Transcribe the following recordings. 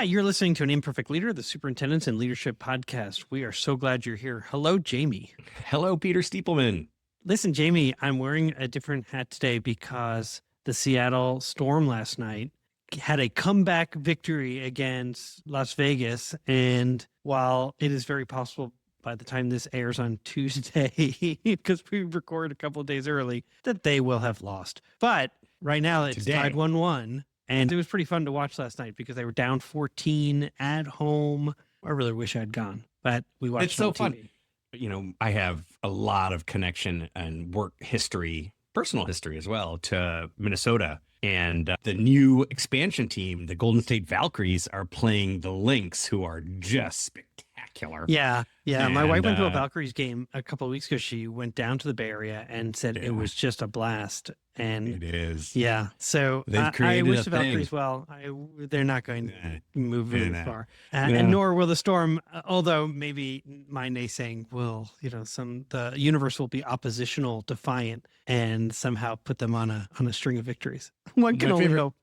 you're listening to An Imperfect Leader, the Superintendents and Leadership Podcast. We are so glad you're here. Hello, Jamie. Hello, Peter Stiepelman. Listen, Jamie, I'm wearing a different hat today because the Seattle Storm last night had a comeback victory against Las Vegas. And while it is very possible by the time this airs on Tuesday, because we record a couple of days early, that they will have lost. But right now it's tied 1-1. And it was pretty fun to watch last night because they were down 14 at home. I really wish I'd gone, but we watched It's so on TV. fun. You know, I have a lot of connection and work history, personal history as well, to Minnesota. And the new expansion team, the Golden State Valkyries, are playing the Lynx, who are just spectacular. Yeah. And, my wife went to a Valkyries game a couple of weeks ago. She went down to the Bay Area and said it was just a blast. And it is. Yeah. So I wish the Valkyries well. They're not going to move very far. And nor will the Storm, although maybe my naysaying will, the universe will be oppositional, defiant, and somehow put them on a string of victories. One can only hope.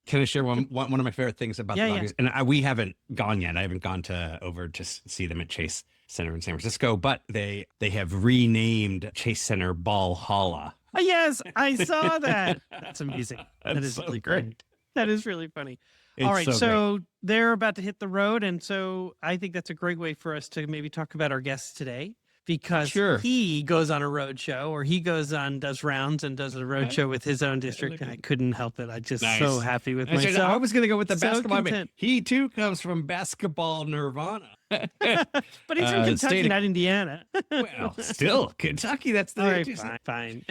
Can I share one of my favorite things about the Valkyries? Yeah. And we haven't gone yet. I haven't gone over to see them at Chase Center in San Francisco, but they have renamed Chase Center Valhalla. Yes, I saw that. That's amazing. That is really great. That is really funny. All right, so they're about to hit the road, and so I think that's a great way for us to maybe talk about our guests today, because he goes on a road show, or he does rounds and does a road show with his own district. I couldn't help it. I'm just so happy with myself. I was going to go with the basketball. Content. He too comes from basketball nirvana. But he's from Kentucky, not Indiana. Well, still Kentucky. That's the all right. Fine.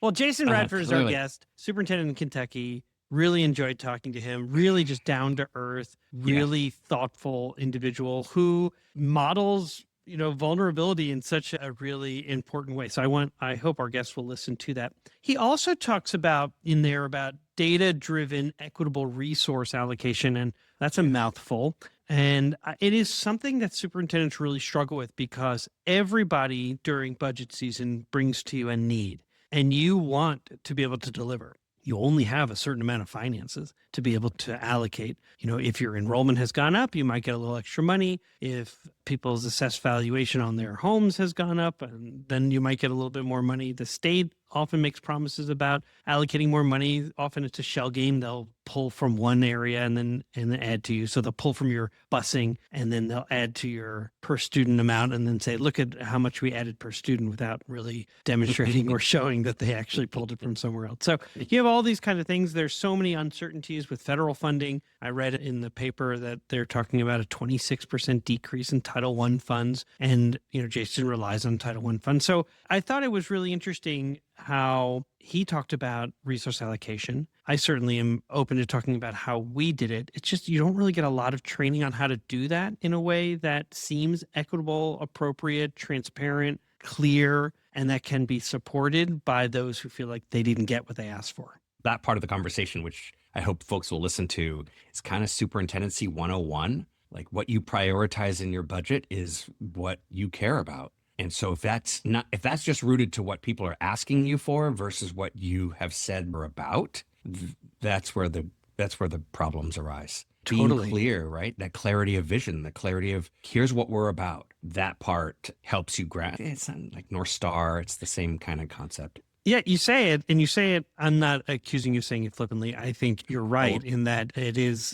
Well, Jason Radford is our guest, superintendent in Kentucky. Really enjoyed talking to him. Really just down to earth, really thoughtful individual who models vulnerability in such a really important way. So I hope our guests will listen to that. He also talks about data-driven equitable resource allocation, and that's a mouthful. And it is something that superintendents really struggle with, because everybody during budget season brings to you a need, and you want to be able to deliver. You only have a certain amount of finances to be able to allocate. If your enrollment has gone up, you might get a little extra money. If people's assessed valuation on their homes has gone up, and then you might get a little bit more money. The state often makes promises about allocating more money. Often it's a shell game. They'll pull from one area and then add to you. So they'll pull from your busing, and then they'll add to your per student amount, and then say, look at how much we added per student, without really demonstrating or showing that they actually pulled it from somewhere else. So you have all these kind of things. There's so many uncertainties with federal funding. I read in the paper that they're talking about a 26% decrease in Title I funds. And, Jason relies on Title I funds. So I thought it was really interesting how he talked about resource allocation. I certainly am open to talking about how we did it. It's just you don't really get a lot of training on how to do that in a way that seems equitable, appropriate, transparent, clear, and that can be supported by those who feel like they didn't get what they asked for. That part of the conversation, which I hope folks will listen to, is kind of Superintendency 101. Like, what you prioritize in your budget is what you care about. And so if that's just rooted to what people are asking you for versus what you have said we're about, that's where the problems arise. Totally. Being clear, right? That clarity of vision, the clarity of here's what we're about. That part helps you grasp. It's not like North Star. It's the same kind of concept. Yeah, you say it. I'm not accusing you of saying it flippantly. I think you're right in that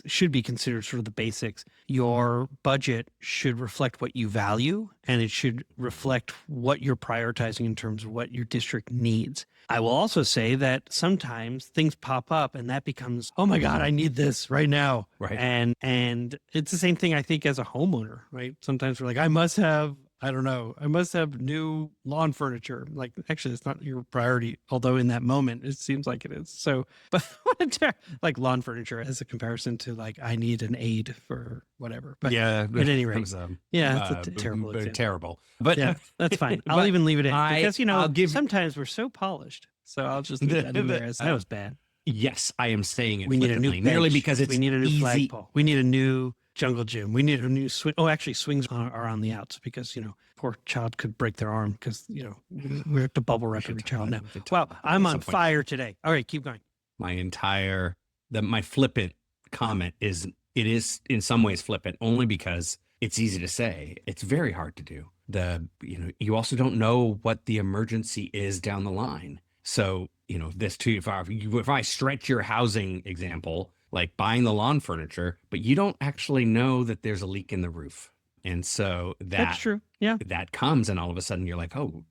should be considered sort of the basics. Your budget should reflect what you value, and it should reflect what you're prioritizing in terms of what your district needs. I will also say that sometimes things pop up and that becomes, oh my God, I need this right now. Right. And it's the same thing, I think, as a homeowner, right? Sometimes we're like, I must have new lawn furniture. Like, actually, it's not your priority, although in that moment, it seems like it is. So, but like lawn furniture as a comparison to like, I need an aid for whatever. But yeah, at any rate, it's a terrible example. Terrible. But yeah, that's fine. I'll even leave it in because, sometimes we're so polished. So I'll just leave that in there as that was bad. Yes, I am saying it. We need a new bench. Merely because we need a new flagpole. We need a new jungle gym. We need a new swing. Oh, actually, swings are on the outs because, poor child could break their arm because, we have to bubble wrap every child now. Wow, I'm on fire today. All right, keep going. My flippant comment is it is in some ways flippant only because it's easy to say. It's very hard to do. You also don't know what the emergency is down the line. So, this too, if I stretch your housing example, like buying the lawn furniture, but you don't actually know that there's a leak in the roof. And so That's true. Yeah. that comes, and all of a sudden you're like, oh,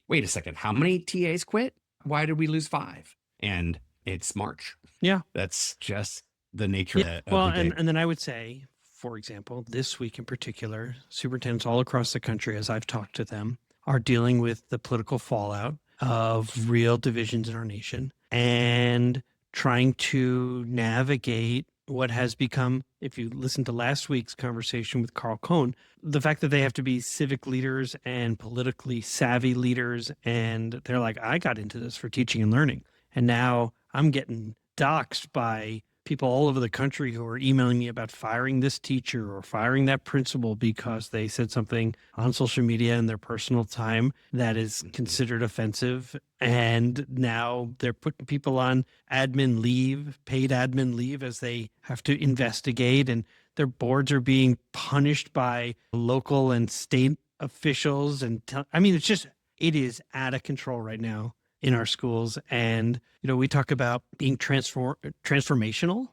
wait a second. How many TAs quit? Why did we lose 5? And it's March. Yeah. That's just the nature of the Well, day. and then I would say, for example, this week in particular, superintendents all across the country, as I've talked to them, are dealing with the political fallout of real divisions in our nation and trying to navigate what has become, if you listen to last week's conversation with Carl Cohn, the fact that they have to be civic leaders and politically savvy leaders. And they're like, I got into this for teaching and learning. And now I'm getting doxxed by people all over the country who are emailing me about firing this teacher or firing that principal because they said something on social media in their personal time that is considered offensive. And now they're putting people on admin leave, paid admin leave, as they have to investigate, and their boards are being punished by local and state officials. And it is out of control right now in our schools. And, we talk about being transformational.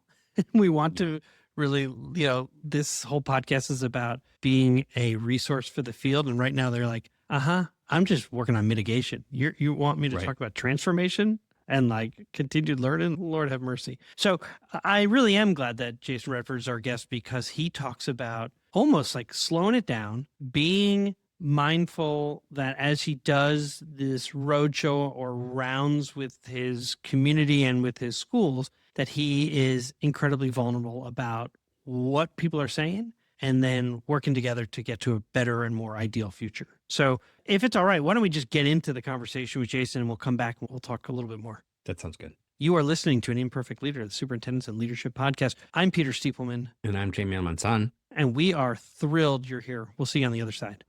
We want to really, this whole podcast is about being a resource for the field. And right now they're like, I'm just working on mitigation. You want me to talk about transformation and like continued learning? Lord have mercy. So I really am glad that Jason Radford is our guest, because he talks about almost like slowing it down, being mindful that as he does this roadshow or rounds with his community and with his schools, that he is incredibly vulnerable about what people are saying and then working together to get to a better and more ideal future. So if it's all right, why don't we just get into the conversation with Jason, and we'll come back and we'll talk a little bit more. That sounds good. You are listening to An Imperfect Leader, the Superintendents and Leadership Podcast. I'm Peter Stiepelman. And I'm Jamie Almanzan. And we are thrilled you're here. We'll see you on the other side.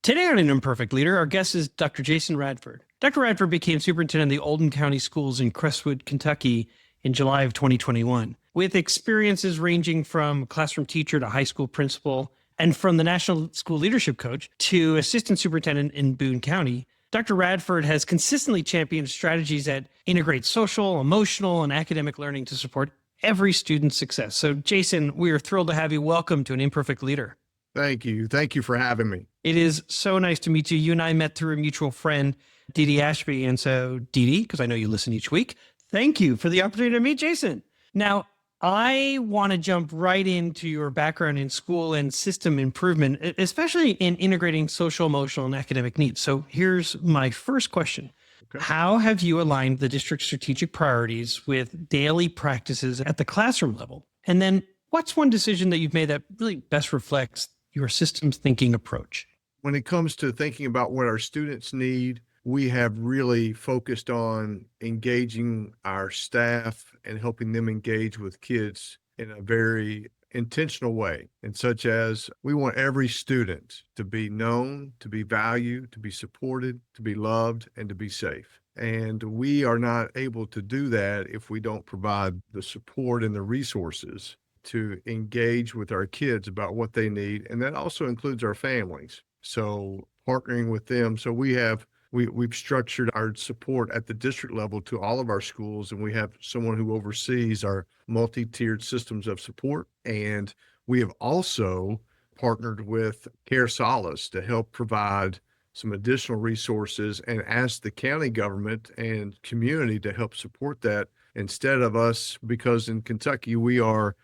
Today on An Imperfect Leader, our guest is Dr. Jason Radford. Dr. Radford became superintendent of the Oldham County schools in Crestwood, Kentucky in July of 2021, with experiences ranging from classroom teacher to high school principal, and from the National School Leadership Coach to assistant superintendent in Boone County. Dr. Radford has consistently championed strategies that integrate social, emotional, and academic learning to support every student's success. So, Jason, we are thrilled to have you. Welcome to An Imperfect Leader. Thank you. Thank you for having me. It is so nice to meet you. You and I met through a mutual friend, Dee Dee Ashby. And so, Dee Dee, because I know you listen each week, thank you for the opportunity to meet Jason. Now, I want to jump right into your background in school and system improvement, especially in integrating social, emotional, and academic needs. So here's my first question. Okay. How have you aligned the district's strategic priorities with daily practices at the classroom level? And then what's one decision that you've made that really best reflects your systems thinking approach? When it comes to thinking about what our students need, we have really focused on engaging our staff and helping them engage with kids in a very intentional way. And such as we want every student to be known, to be valued, to be supported, to be loved, and to be safe. And we are not able to do that if we don't provide the support and the resources to engage with our kids about what they need. And that also includes our families. So partnering with them. So we've structured our support at the district level to all of our schools, and we have someone who oversees our multi-tiered systems of support. And we have also partnered with Care Solace to help provide some additional resources and ask the county government and community to help support that instead of us, because in Kentucky, we are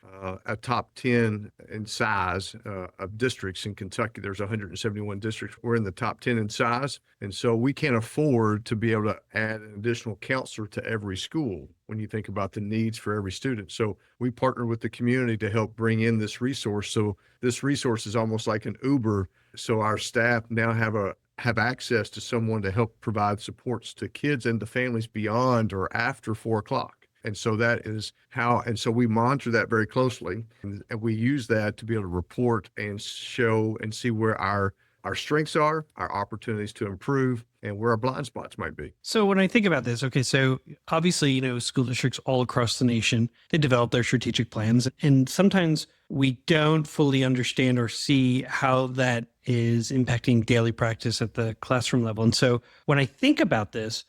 a top 10 in size of districts in Kentucky. There's 171 districts. We're in the top 10 in size. And so we can't afford to be able to add an additional counselor to every school when you think about the needs for every student. So we partner with the community to help bring in this resource. So this resource is almost like an Uber. So our staff now have access to someone to help provide supports to kids and to families beyond or after 4 o'clock. And so that is how, and so we monitor that very closely, and we use that to be able to report and show and see where our our strengths are, our opportunities to improve, and where our blind spots might be. So when I think about this, okay, so obviously, school districts all across the nation, they develop their strategic plans, and sometimes we don't fully understand or see how that is impacting daily practice at the classroom level. And so when I think about this,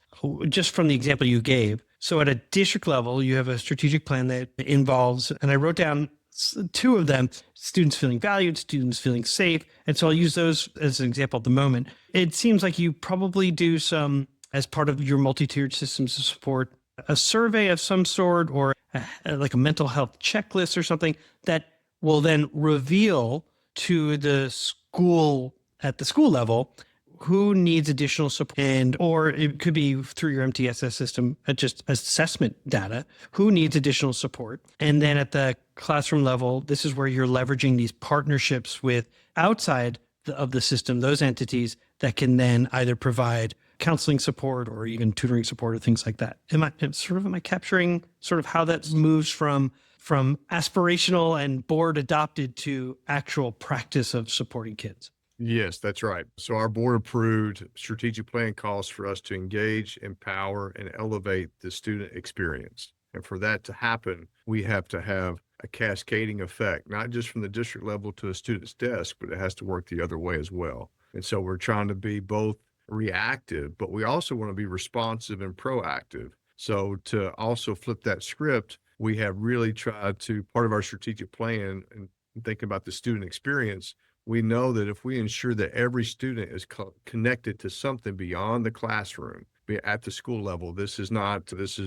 just from the example you gave, so at a district level, you have a strategic plan that involves, and I wrote down two of them, students feeling valued, students feeling safe. And so I'll use those as an example at the moment. It seems like you probably do some, as part of your multi-tiered systems of support, a survey of some sort, or like a mental health checklist or something that will then reveal to the school at the school level who needs additional support, or it could be through your MTSS system, just assessment data, who needs additional support. And then at the classroom level, this is where you're leveraging these partnerships with outside of the system, those entities that can then either provide counseling support or even tutoring support or things like that. Am I capturing sort of how that moves from aspirational and board adopted to actual practice of supporting kids? Yes, that's right. So our board approved strategic plan calls for us to engage, empower, and elevate the student experience. And for that to happen, we have to have a cascading effect, not just from the district level to a student's desk, but it has to work the other way as well. And so we're trying to be both reactive, but we also want to be responsive and proactive. So to also flip that script, we have really tried to, part of our strategic plan and thinking about the student experience, we know that if we ensure that every student is connected to something beyond the classroom, be at the school level, this is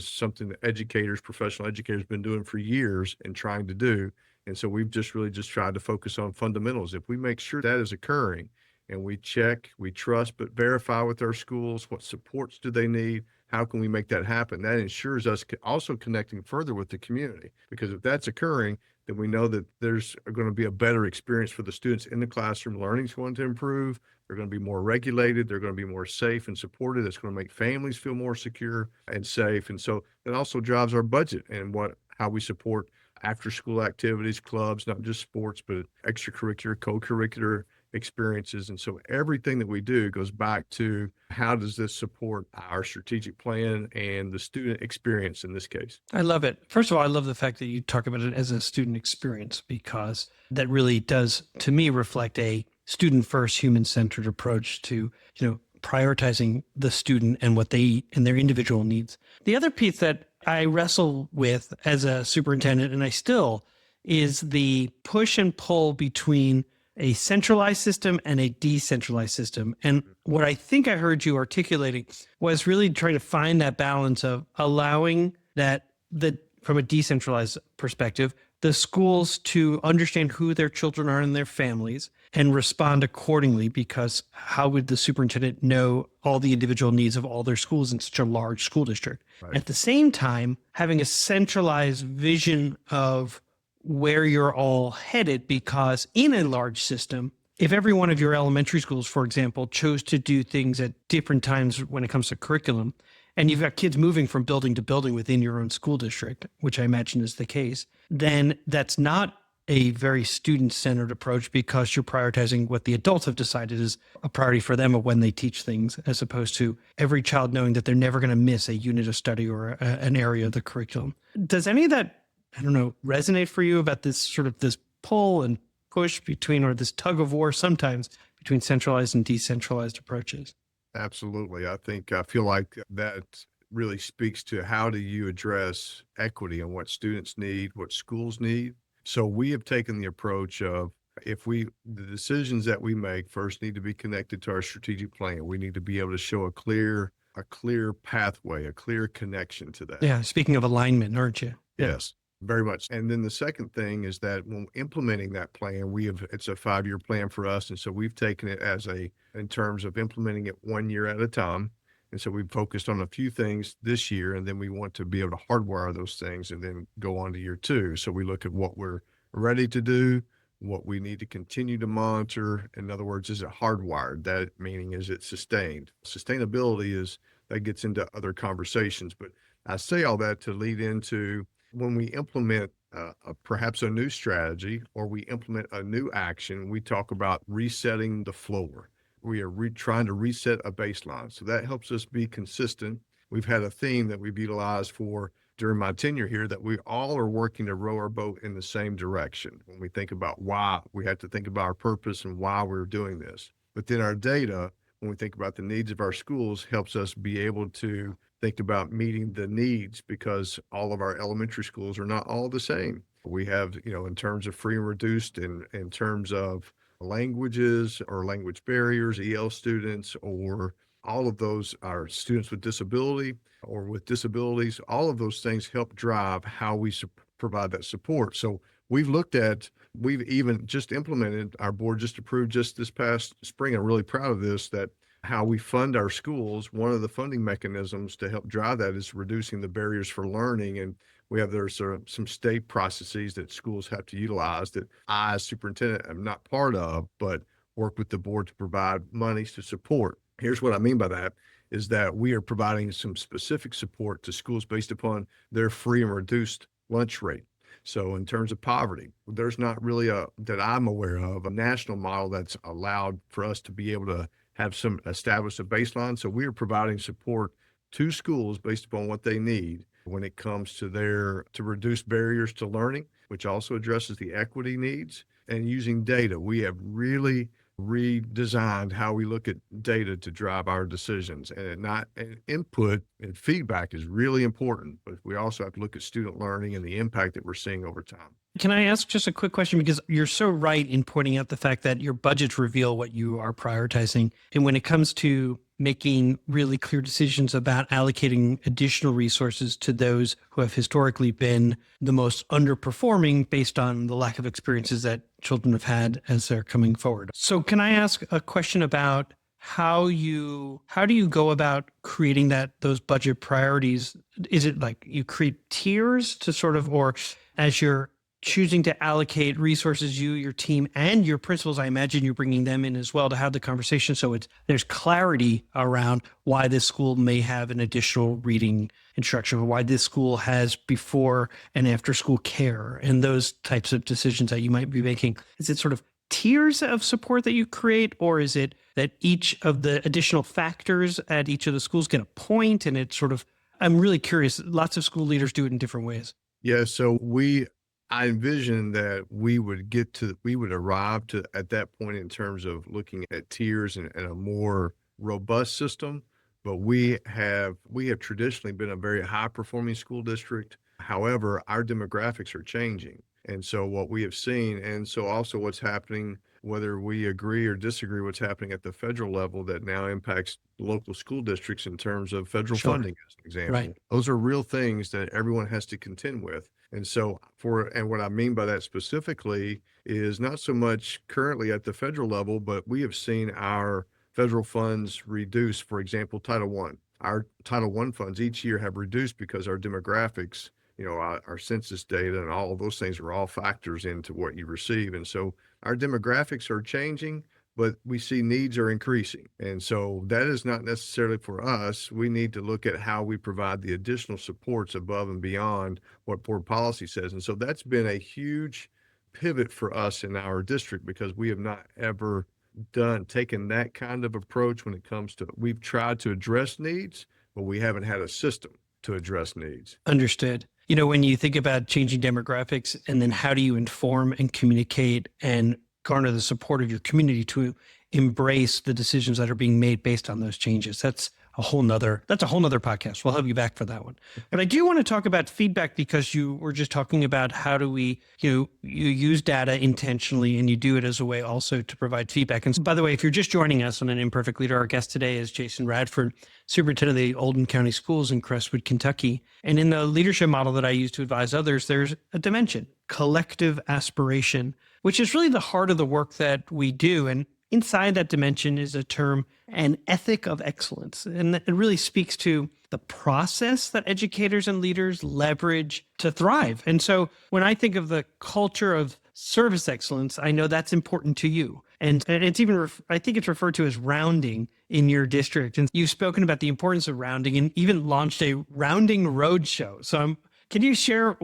something that professional educators have been doing for years and trying to do. And so we've just tried to focus on fundamentals. If we make sure that is occurring and we check, we trust, but verify with our schools, what supports do they need? How can we make that happen? That ensures us also connecting further with the community, because if that's occurring, then we know that there's going to be a better experience for the students in the classroom. Learning's going to improve. They're going to be more regulated. They're going to be more safe and supported. It's going to make families feel more secure and safe. And so that also drives our budget and how we support after-school activities, clubs, not just sports, but extracurricular, co-curricular experiences. And so everything that we do goes back to how does this support our strategic plan and the student experience in this case. I love it. First of all, I love the fact that you talk about it as a student experience, because that really does, to me, reflect a student first, human centered approach to, prioritizing the student and what they and their individual needs. The other piece that I wrestle with as a superintendent, and I still, is the push and pull between a centralized system and a decentralized system. And what I think I heard you articulating was really trying to find that balance of allowing from a decentralized perspective, the schools to understand who their children are and their families and respond accordingly, because how would the superintendent know all the individual needs of all their schools in such a large school district? Right. At the same time, having a centralized vision of where you're all headed, because in a large system, if every one of your elementary schools, for example, chose to do things at different times when it comes to curriculum, and you've got kids moving from building to building within your own school district, which I imagine is the case, then that's not a very student-centered approach, because you're prioritizing what the adults have decided is a priority for them of when they teach things, as opposed to every child knowing that they're never going to miss a unit of study or an area of the curriculum. Does any of that, resonate for you about this sort of this pull and push between, or this tug of war sometimes between centralized and decentralized approaches? Absolutely. I feel like that really speaks to how do you address equity and what students need, what schools need. So we have taken the approach of the decisions that we make first need to be connected to our strategic plan. We need to be able to show a clear pathway, a clear connection to that. Yeah. Speaking of alignment, aren't you? Yes. Very much. And then the second thing is that when implementing that plan, it's a 5-year plan for us. And so we've taken it in terms of implementing it 1 year at a time. And so we've focused on a few things this year, and then we want to be able to hardwire those things and then go on to year 2. So we look at what we're ready to do, what we need to continue to monitor. In other words, is it hardwired? That meaning, is it sustained? Sustainability that gets into other conversations, but I say all that to lead into when we implement perhaps a new strategy or we implement a new action, we talk about resetting the floor. we are trying to reset a baseline. So that helps us be consistent. We've had a theme that we've utilized for during my tenure here, that we all are working to row our boat in the same direction. When we think about why, we have to think about our purpose and why we're doing this. But then our data, when we think about the needs of our schools, helps us be able to think about meeting the needs, because all of our elementary schools are not all the same. We have, in terms of free and reduced, in terms of languages or language barriers, EL students, or all of those are students with disability or with disabilities. All of those things help drive how we provide that support. So we've even just implemented, our board just approved just this past spring. I'm really proud of this, that how we fund our schools, one of the funding mechanisms to help drive that is reducing the barriers for learning. And there's some state processes that schools have to utilize that I, as superintendent, am not part of, but work with the board to provide monies to support. Here's what I mean by that, is that we are providing some specific support to schools based upon their free and reduced lunch rate. So in terms of poverty, there's not really that I'm aware of, a national model that's allowed for us to be able to establish a baseline. So we are providing support to schools based upon what they need when it comes to reduce barriers to learning, which also addresses the equity needs, and using data. We have really redesigned how we look at data to drive our decisions, and input and feedback is really important, but we also have to look at student learning and the impact that we're seeing over time. Can I ask just a quick question? Because you're so right in pointing out the fact that your budgets reveal what you are prioritizing. And when it comes to making really clear decisions about allocating additional resources to those who have historically been the most underperforming based on the lack of experiences that children have had as they're coming forward. So can I ask a question about how do you go about creating those budget priorities? Is it like you create tiers to sort of, or as you're choosing to allocate resources, you, your team, and your principals, I imagine you're bringing them in as well to have the conversation. So there's clarity around why this school may have an additional reading instruction, or why this school has before and after school care, and those types of decisions that you might be making. Is it sort of tiers of support that you create, or is it that each of the additional factors at each of the schools get a point, and it's sort of, I'm really curious, lots of school leaders do it in different ways. Yeah, so I envision that we would arrive to at that point in terms of looking at tiers and a more robust system. But we have traditionally been a very high performing school district. However, our demographics are changing. And so what we have seen, and so also what's happening, whether we agree or disagree, what's happening at the federal level that now impacts local school districts in terms of federal funding, as an example. Right. Those are real things that everyone has to contend with. And so and what I mean by that specifically is not so much currently at the federal level, but we have seen our federal funds reduce. For example, Title I. Our Title I funds each year have reduced because our demographics, our census data and all of those things are all factors into what you receive. And so our demographics are changing, but we see needs are increasing. And so that is not necessarily for us. We need to look at how we provide the additional supports above and beyond what board policy says. And so that's been a huge pivot for us in our district, because we have not ever taken that kind of approach when it comes to, we've tried to address needs, but we haven't had a system to address needs. Understood. When you think about changing demographics, and then how do you inform and communicate and garner the support of your community to embrace the decisions that are being made based on those changes? That's a whole nother podcast. We'll have you back for that one. But I do want to talk about feedback, because you were just talking about how do we, you use data intentionally, and you do it as a way also to provide feedback. And so, by the way, if you're just joining us on An Imperfect Leader, our guest today is Jason Radford, Superintendent of the Oldham County Schools in Crestwood, Kentucky. And in the leadership model that I use to advise others, there's a dimension, collective aspiration, which is really the heart of the work that we do. And inside that dimension is a term, an ethic of excellence. And it really speaks to the process that educators and leaders leverage to thrive. And so when I think of the culture of service excellence, I know that's important to you. And it's even, I think it's referred to as rounding in your district. And you've spoken about the importance of rounding and even launched a rounding roadshow. So can you share,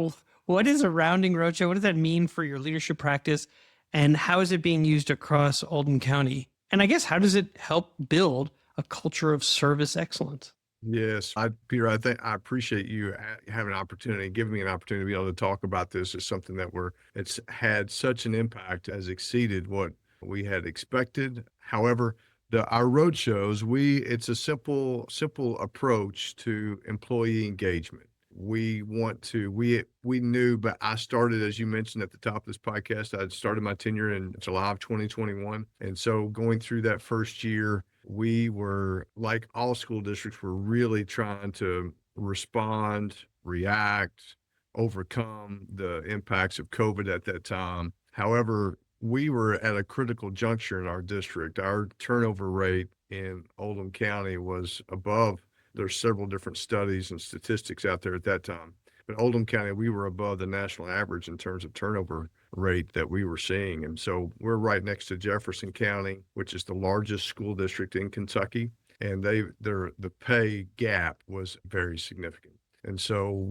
what is a rounding roadshow? What does that mean for your leadership practice? And how is it being used across Oldham County? And I guess, how does it help build a culture of service excellence? Yes, Peter, I appreciate you having an opportunity, giving me an opportunity to be able to talk about this. It's something that it's had such an impact, has exceeded what we had expected. However, our roadshows, it's a simple approach to employee engagement. We knew, but I started, as you mentioned at the top of this podcast, I started my tenure in July of 2021. And so going through that first year, we were, like all school districts, were really trying to respond, react, overcome the impacts of COVID at that time. However, we were at a critical juncture in our district. Our turnover rate in Oldham County was above. There's several different studies and statistics out there at that time. But Oldham County, we were above the national average in terms of turnover rate that we were seeing. And so we're right next to Jefferson County, which is the largest school district in Kentucky. And the pay gap was very significant. And so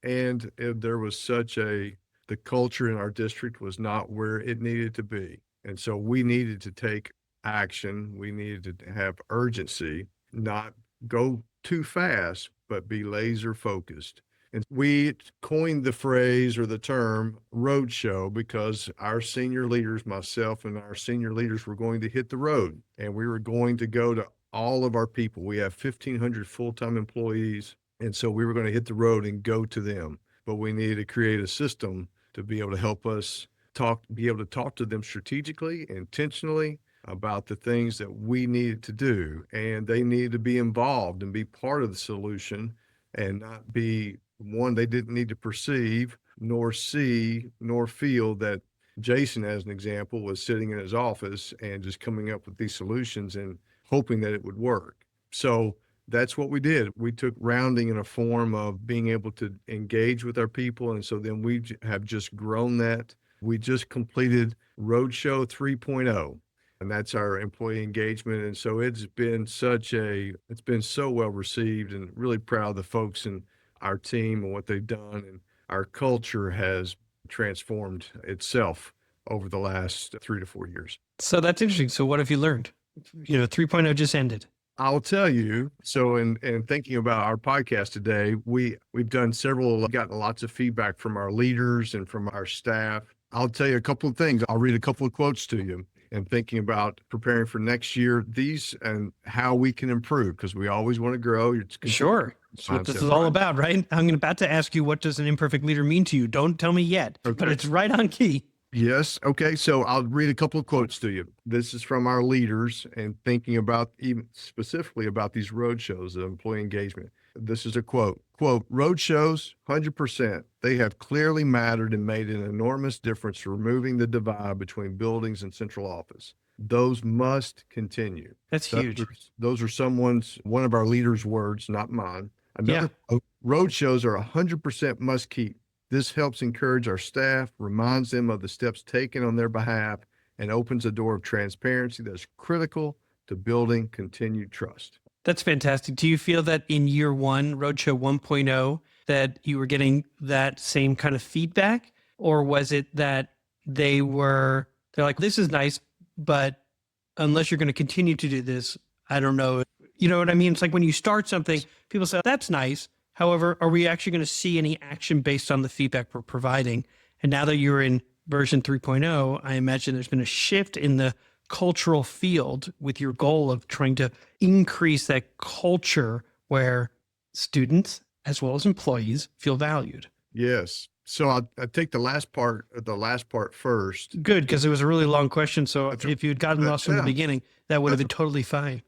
there was the culture in our district was not where it needed to be. And so we needed to take action. We needed to have urgency, not go too fast, but be laser focused. And we coined the phrase or the term roadshow because our senior leaders, myself and our senior leaders, were going to hit the road, and we were going to go to all of our people. We have 1,500 full-time employees. And so we were going to hit the road and go to them, but we needed to create a system to be able to help us be able to talk to them strategically, intentionally, about the things that we needed to do, and they needed to be involved and be part of the solution and not be one they didn't need to perceive nor see nor feel that Jason, as an example, was sitting in his office and just coming up with these solutions and hoping that it would work. So that's what we did. We took rounding in a form of being able to engage with our people, and so then we have just grown that. We just completed Roadshow 3.0. And that's our employee engagement. And so it's been so well received, and really proud of the folks in our team and what they've done. And our culture has transformed itself over the last 3 to 4 years. So that's interesting. So what have you learned? 3.0 just ended. I'll tell you. So in thinking about our podcast today, we've gotten lots of feedback from our leaders and from our staff. I'll tell you a couple of things. I'll read a couple of quotes to you. And thinking about preparing for next year, these and how we can improve, because we always want to grow. Sure. That's what this is all about, right? I'm about to ask you, what does an imperfect leader mean to you? Don't tell me yet, okay, but it's right on key. Yes. Okay. So I'll read a couple of quotes to you. This is from our leaders, and thinking about even specifically about these roadshows of employee engagement. This is a quote, roadshows, 100%. They have clearly mattered and made an enormous difference to removing the divide between buildings and central office. Those must continue. That's huge. Those are one of our leaders' words, not mine. Another quote, roadshows are 100% must keep. This helps encourage our staff, reminds them of the steps taken on their behalf, and opens a door of transparency that's critical to building continued trust. That's fantastic. Do you feel that in year one, Roadshow 1.0, that you were getting that same kind of feedback? Or was it that they're like, this is nice, but unless you're going to continue to do this, I don't know. You know what I mean? It's like when you start something, people say, that's nice. However, are we actually going to see any action based on the feedback we're providing? And now that you're in version 3.0, I imagine there's been a shift in the cultural field with your goal of trying to increase that culture where students as well as employees feel valued. Yes. So I'll take the last part first. Good, because it was a really long question. So if you had gotten lost from the beginning, that would have been totally fine.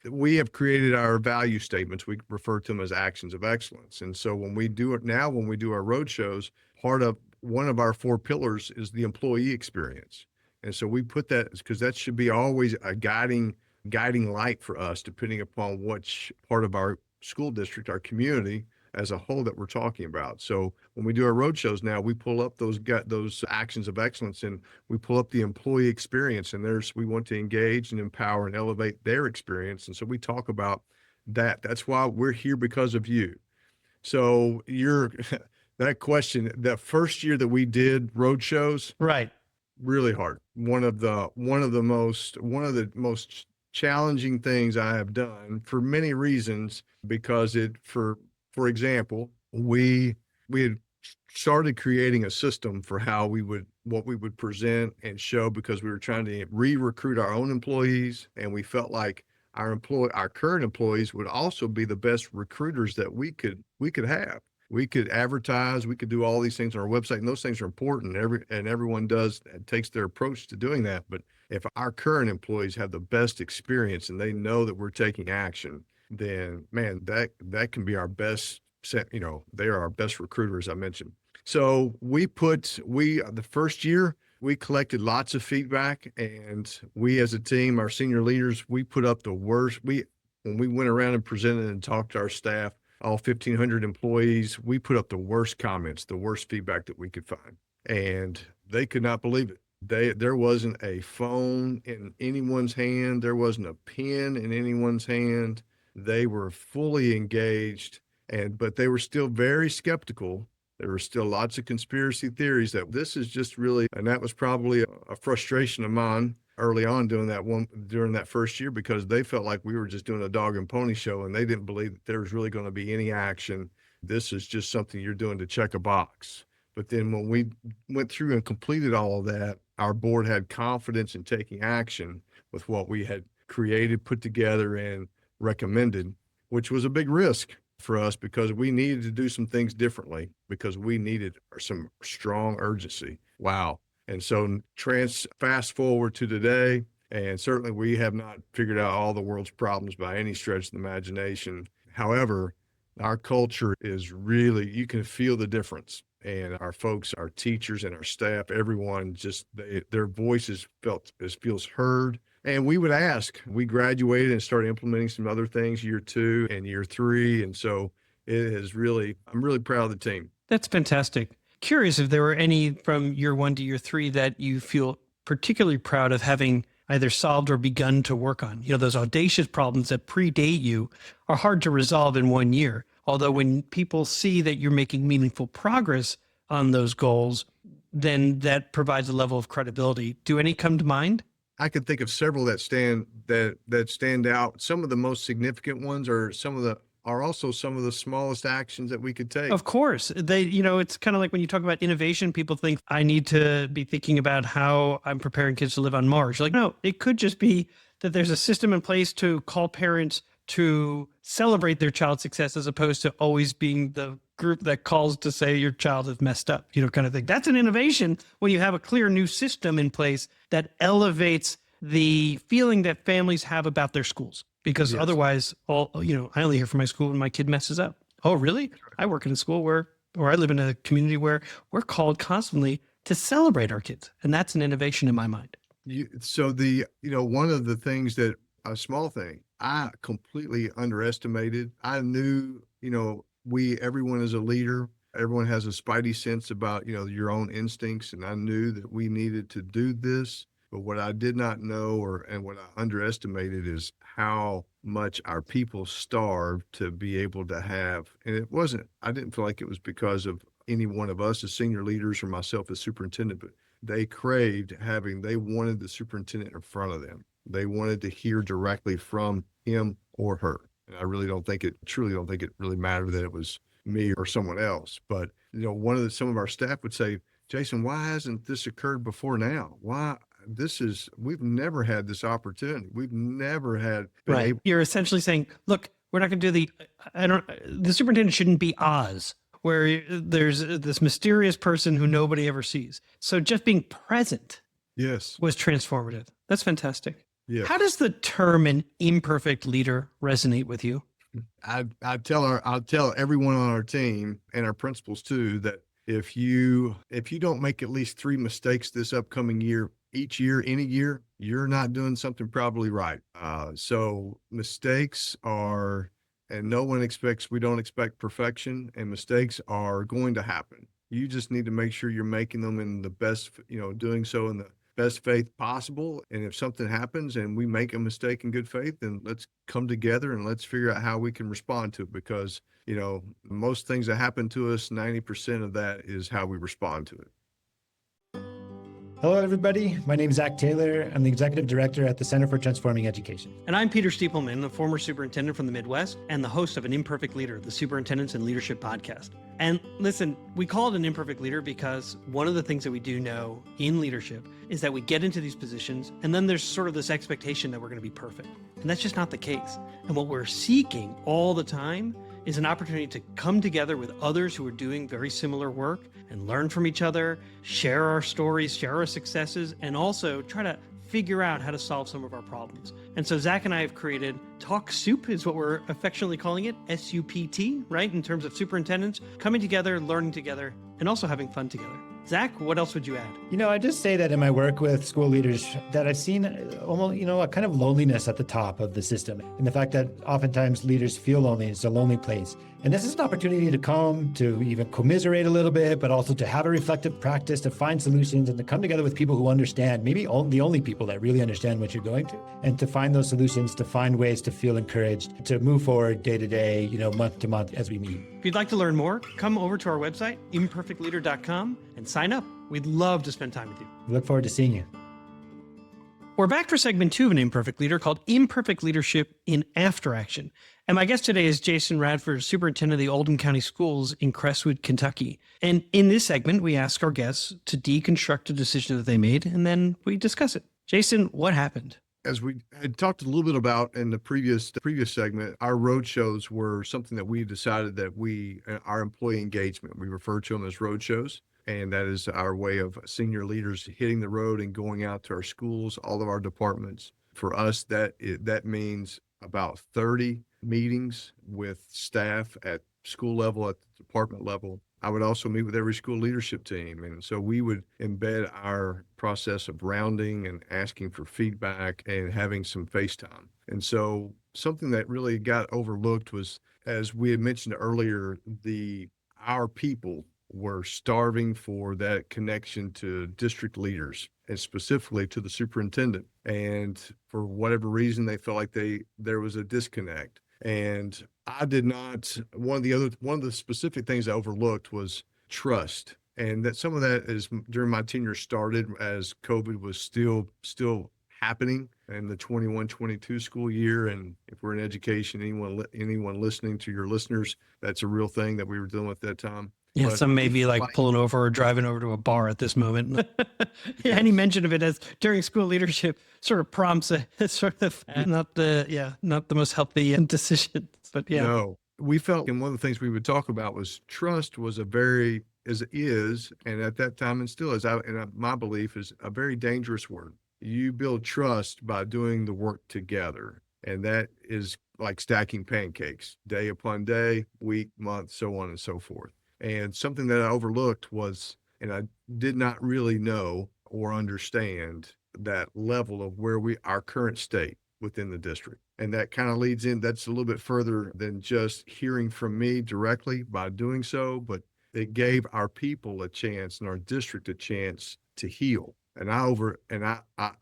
We have created our value statements. We refer to them as actions of excellence. And so when we do our roadshows, one of our 4 pillars is the employee experience. And so we put that because that should be always a guiding light for us, depending upon which part of our school district, our community as a whole that we're talking about. So when we do our roadshows now, we pull up those actions of excellence, and we pull up the employee experience, and we want to engage and empower and elevate their experience. And so we talk about that. That's why we're here, because of you. So that question, that first year that we did roadshows, right, really hard. One of the most challenging things I have done for many reasons, because for example, we had started creating a system for what we would present and show, because we were trying to re-recruit our own employees, and we felt like our current employees would also be the best recruiters that we could have. We could advertise, we could do all these things on our website, and those things are important. Everyone takes their approach to doing that. But if our current employees have the best experience and they know that we're taking action, then man, that can be our best set. They are our best recruiter, as I mentioned. So the first year, we collected lots of feedback, and we as a team, our senior leaders, we put up the worst. When we went around and presented and talked to our staff, all 1,500 employees, we put up the worst comments, the worst feedback that we could find. And they could not believe it. There wasn't a phone in anyone's hand. There wasn't a pen in anyone's hand. They were fully engaged, but they were still very skeptical. There were still lots of conspiracy theories that this is just really, and that was probably a frustration of mine early on during that first year, because they felt like we were just doing a dog and pony show, and they didn't believe that there was really going to be any action. This is just something you're doing to check a box. But then when we went through and completed all of that, our board had confidence in taking action with what we had created, put together, and recommended, which was a big risk for us, because we needed to do some things differently, because we needed some strong urgency. Wow. And so fast forward to today, and certainly we have not figured out all the world's problems by any stretch of the imagination. However, our culture is really, you can feel the difference. And our folks, our teachers and our staff, everyone their voices feels heard. And we graduated and started implementing some other things year 2 and year 3. And so I'm really proud of the team. That's fantastic. Curious if there were any from year 1 to year 3 that you feel particularly proud of having either solved or begun to work on. Those audacious problems that predate you are hard to resolve in 1 year. Although when people see that you're making meaningful progress on those goals, then that provides a level of credibility. Do any come to mind? I could think of several that stand out. Some of the most significant ones are also some of the smallest actions that we could take. Of course. It's kind of like when you talk about innovation, people think I need to be thinking about how I'm preparing kids to live on Mars. You're like, no, it could just be that there's a system in place to call parents to celebrate their child's success, as opposed to always being the group that calls to say your child is messed up, kind of thing. That's an innovation when you have a clear new system in place that elevates the feeling that families have about their schools. Because Yes. otherwise, I only hear from my school when my kid messes up. Oh, really? I work in a school or I live in a community where we're called constantly to celebrate our kids. And that's an innovation in my mind. One of the things a small thing I completely underestimated. I knew, everyone is a leader. Everyone has a spidey sense about, your own instincts. And I knew that we needed to do this. But what I did not know and what I underestimated is how much our people starved to be able to have, and I didn't feel like it was because of any one of us as senior leaders or myself as superintendent, but they wanted the superintendent in front of them. They wanted to hear directly from him or her. And I truly don't think it really mattered that it was me or someone else. But, some of our staff would say, Jason, why hasn't this occurred before now? Why? We've never had this opportunity. We've never had. Right. You're essentially saying, look, we're not going to do the superintendent shouldn't be Oz, where there's this mysterious person who nobody ever sees. So just being present Yes. was transformative. That's fantastic. Yes. How does the term an imperfect leader resonate with you? I tell everyone on our team and our principals too, that if you don't make at least 3 mistakes this upcoming year, each year, any year, you're not doing something probably right. So mistakes are, and we don't expect perfection, and mistakes are going to happen. You just need to make sure you're making them in the best, doing so in the best faith possible. And if something happens and we make a mistake in good faith, then let's come together and let's figure out how we can respond to it, because, most things that happen to us, 90% of that is how we respond to it. Hello, everybody. My name is Zach Taylor. I'm the Executive Director at the Center for Transforming Education. And I'm Peter Stiepelman, a former superintendent from the Midwest and the host of An Imperfect Leader, the Superintendents and Leadership Podcast. And listen, we call it An Imperfect Leader because one of the things that we do know in leadership is that we get into these positions and then there's sort of this expectation that we're going to be perfect. And that's just not the case. And what we're seeking all the time is an opportunity to come together with others who are doing very similar work and learn from each other, share our stories, share our successes, and also try to figure out how to solve some of our problems. And so Zach and I have created Talk Soup is what we're affectionately calling it, SUPT, right? In terms of superintendents coming together, learning together, and also having fun together. Zach, what else would you add? I just say that in my work with school leaders that I've seen almost, a kind of loneliness at the top of the system. And the fact that oftentimes leaders feel lonely, it's a lonely place. And this is an opportunity to come to even commiserate a little bit, but also to have a reflective practice, to find solutions and to come together with people who understand, maybe the only people that really understand what you're going through, and to find those solutions, to find ways to feel encouraged, to move forward day to day, month to month as we meet. If you'd like to learn more, come over to our website, imperfectleader.com, and sign up. We'd love to spend time with you. We look forward to seeing you. We're back for segment 2 of An Imperfect Leader called Imperfect Leadership in After Action. And my guest today is Jason Radford, Superintendent of the Oldham County Schools in Crestwood, Kentucky. And in this segment, we ask our guests to deconstruct a decision that they made, and then we discuss it. Jason, what happened? As we had talked a little bit about in the previous segment, our roadshows were something that we decided that our employee engagement, we refer to them as roadshows. And that is our way of senior leaders hitting the road and going out to our schools, all of our departments. For us, that means about 30 meetings with staff at school level, at the department level. I would also meet with every school leadership team. And so we would embed our process of rounding and asking for feedback and having some face time. And so something that really got overlooked was, as we had mentioned earlier, our people were starving for that connection to district leaders and specifically to the superintendent. And for whatever reason, they felt like there was a disconnect. And I did not, one of the specific things I overlooked was trust. And that some of that is during my tenure started as COVID was still happening in the 21-22 school year. And if we're in education, anyone listening to your listeners, that's a real thing that we were dealing with at that time. Yeah, some may be like pulling over or driving over to a bar at this moment. Yeah, any mention of it as during school leadership sort of prompts a sort of not the most healthy decisions. But yeah. No, we felt, and one of the things we would talk about was trust was and at that time and still is, my belief is a very dangerous word. You build trust by doing the work together. And that is like stacking pancakes, day upon day, week, month, so on and so forth. And something that I overlooked was, and I did not really know or understand that level of our current state within the district. And that kind of leads in, that's a little bit further than just hearing from me directly by doing so, but it gave our people a chance and our district a chance to heal. And I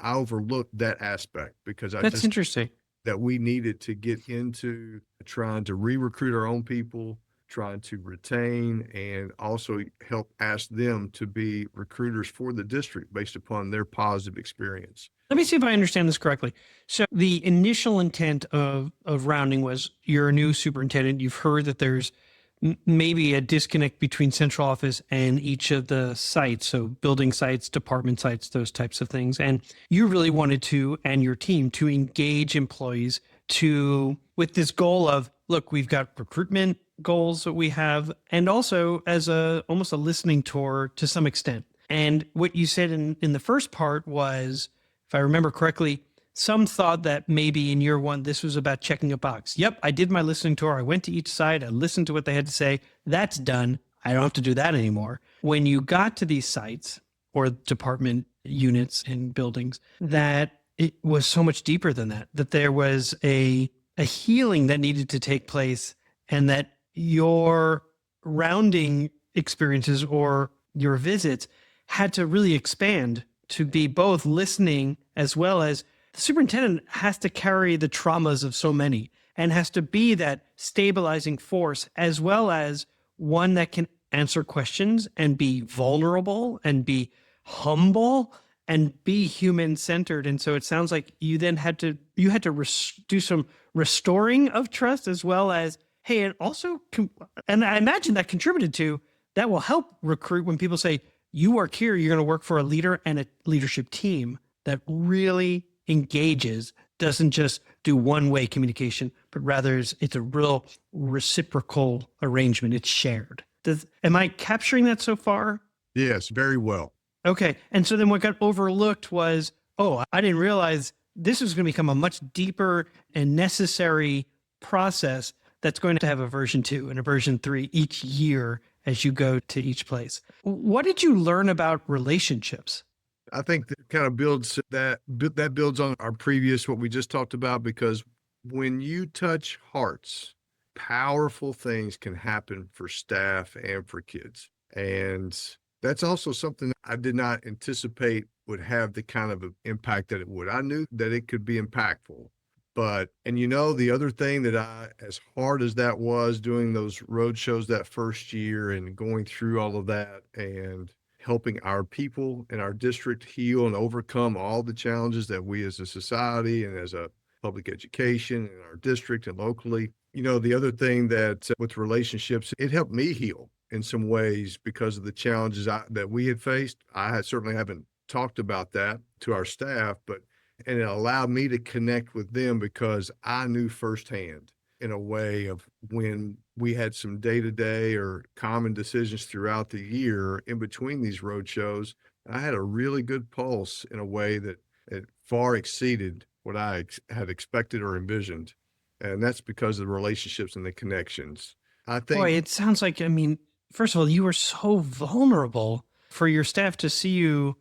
overlooked that aspect because that's interesting. That we needed to get into trying to re-recruit our own people, trying to retain, and also help ask them to be recruiters for the district based upon their positive experience. Let me see if I understand this correctly. So the initial intent of rounding was you're a new superintendent. You've heard that there's maybe a disconnect between central office and each of the sites. So building sites, department sites, those types of things. And you really wanted to, and your team, to engage employees with this goal of, look, we've got recruitment goals that we have, and also as almost a listening tour to some extent. And what you said in the first part was, if I remember correctly, some thought that maybe in year one, this was about checking a box. Yep, I did my listening tour. I went to each site. I listened to what they had to say. That's done. I don't have to do that anymore. When you got to these sites or department units and buildings, that it was so much deeper than that there was a healing that needed to take place, and that your rounding experiences or your visits had to really expand to be both listening as well as the superintendent has to carry the traumas of so many and has to be that stabilizing force, as well as one that can answer questions and be vulnerable and be humble and be human centered. And so it sounds like you then had to do some restoring of trust, as well as, hey, and also, and I imagine that contributed to, that will help recruit when people say, you work here, you're going to work for a leader and a leadership team that really engages, doesn't just do one-way communication, but rather it's a real reciprocal arrangement. It's shared. Am I capturing that so far? Yes, very well. Okay. And so then what got overlooked was, oh, I didn't realize this was going to become a much deeper and necessary process that's going to have a version 2 and a version 3 each year as you go to each place. What did you learn about relationships? I think that kind of builds that builds on our previous, what we just talked about, because when you touch hearts, powerful things can happen for staff and for kids. And that's also something I did not anticipate would have the kind of impact that it would. I knew that it could be impactful. And the other thing that as hard as that was, doing those road shows that first year and going through all of that and helping our people in our district heal and overcome all the challenges that we as a society and as a public education in our district and locally. The other thing that with relationships, it helped me heal in some ways because of the challenges that we had faced. I certainly haven't talked about that to our staff, and it allowed me to connect with them because I knew firsthand in a way of when we had some day-to-day or common decisions throughout the year in between these road shows. I had a really good pulse in a way that it far exceeded what I had expected or envisioned. And that's because of the relationships and the connections. I think. Boy, it sounds like, first of all, you were so vulnerable for your staff to see you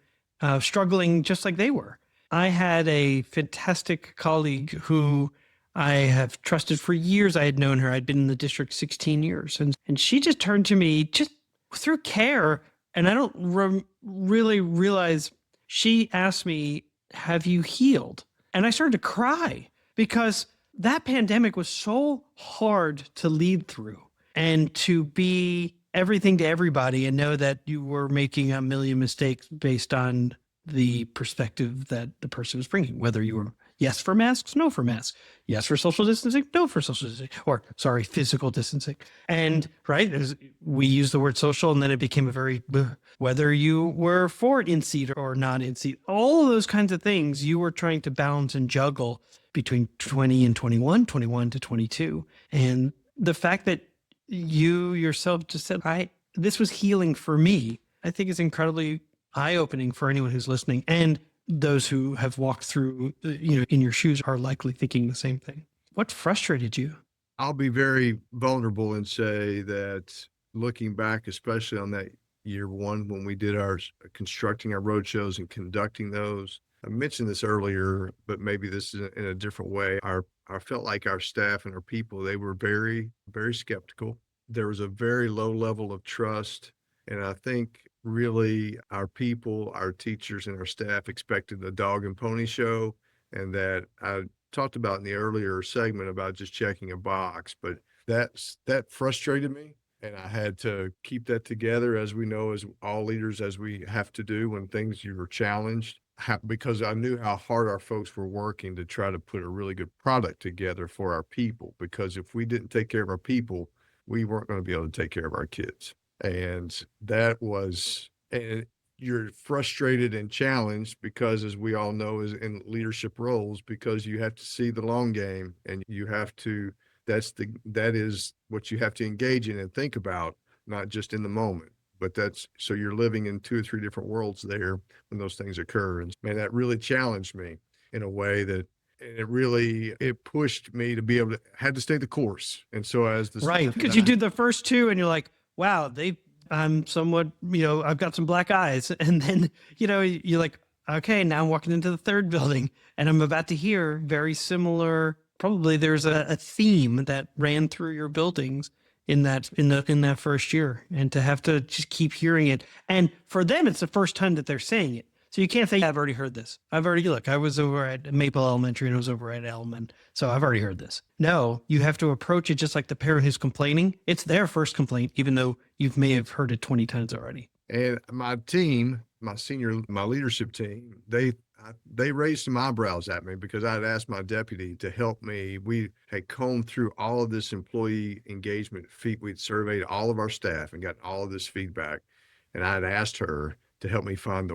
struggling just like they were. I had a fantastic colleague who I have trusted for years. I had known her. I'd been in the district 16 years. And she just turned to me just through care. And I don't really realize, she asked me, have you healed? And I started to cry because that pandemic was so hard to lead through and to be everything to everybody and know that you were making a million mistakes based on the perspective that the person was bringing, whether you were yes for masks, no for masks, yes for social distancing, no for social distancing, or physical distancing. And we use the word social, and then it became whether you were for in seat or not in seat, all of those kinds of things you were trying to balance and juggle between 20 and 21 to 22. And the fact that you yourself just said, this was healing for me, I think is incredibly eye-opening for anyone who's listening, and those who have walked through, in your shoes are likely thinking the same thing. What frustrated you? I'll be very vulnerable and say that looking back, especially on that year one, when we did constructing our road shows and conducting those, I mentioned this earlier, but maybe this is in a different way. I felt like our staff and our people, they were very, very skeptical. There was a very low level of trust. And I think really our people, our teachers and our staff expected the dog and pony show. And that I talked about in the earlier segment about just checking a box, but that frustrated me. And I had to keep that together, as we know, as all leaders, as we have to do when you were challenged, because I knew how hard our folks were working to try to put a really good product together for our people. Because if we didn't take care of our people, we weren't going to be able to take care of our kids. And you're frustrated and challenged because, as we all know, is in leadership roles, because you have to see the long game, and that is what you have to engage in and think about, not just in the moment, but so you're living in 2 or 3 different worlds there when those things occur. And man, that really challenged me in a way that, and it pushed me to had to stay the course. And so because you did the first 2 and you're like, wow, I'm somewhat, I've got some black eyes. And then, you're like, okay, now I'm walking into the 3rd building and I'm about to hear very similar, probably there's a theme that ran through your buildings in that first year, and to have to just keep hearing it. And for them, it's the first time that they're saying it. So you can't say, I've already heard this. I was over at Maple Elementary and I was over at Elman, so I've already heard this. No, you have to approach it just like the parent who's complaining. It's their first complaint, even though you may have heard it 20 times already. And my team my leadership team, they raised some eyebrows at me because I had asked my deputy to help me. We had combed through all of this employee engagement we'd surveyed all of our staff and got all of this feedback. And I had asked her to help me find